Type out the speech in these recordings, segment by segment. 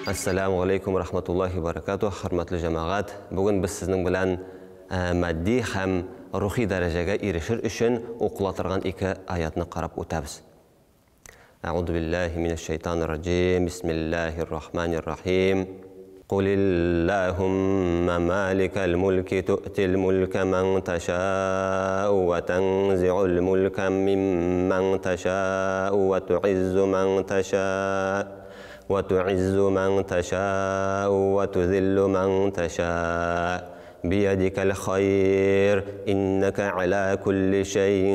Ассаламу алейкум рахматуллахи баракату. Хөрмәтле җәмәгать, бүген без сезнең белән матди һәм рухи дәрәҗәгә ирешер өчен укыла торган ике аятны карап үтәбез. Аъуду биллаһи минеш шайтанир раҗим. Бисмиллаһир рахманир рахим. قل اللهم مالك الملك تؤتي الملك من تشاء وتنزع الملك ممن تشاء وتعز من تشاء وتذل من تشاء بيدك الخير إنك على كل شيء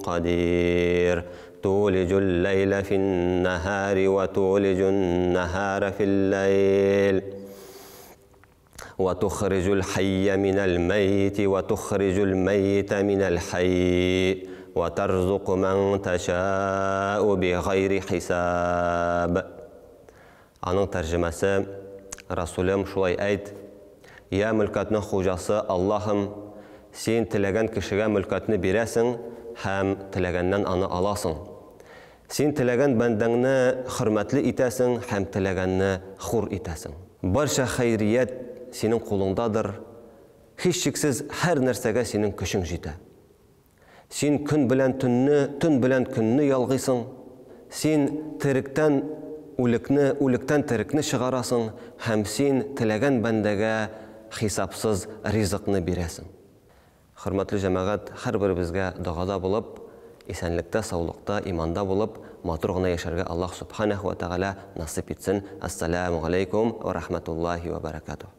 قدير تولج الليل في النهار وتولج النهار في الليل وتخرج الحي من الميت وتخرج الميت من الحي وترزق من تشاء بغير حساب. Аның тәрҗемәсе Расулым шулай әйт: Я мөлкәтнең хуҗасы Аллаһым, син теләгән кешегә мөлкәтне бирәсең һәм теләгәннән аны аласың. Син теләгән бәндәңне хөрмәтле итәсең һәм теләгәнне хур итәсең. Барча хәйрият синең кулыңдадыр. Һичшиксез һәр нәрсәгә синең көчең җитә. Син көн белән төнне, төн белән көнне ялгыйсың. Син теректән үлекне, үлектән терекне чыгарасың һәм син теләгән бәндәгә хисапсыз ризыкны бирәсең. Хөрмәтле җәмәгать, һәрберебезгә дагада булып, исәнлектә, саулыкта, иманда булып, матур гына яшәргә Аллаһ субханаһу ва тәгалә насип итсен. Ассаламу алейкум ва рахматуллахи ва баракатуһ.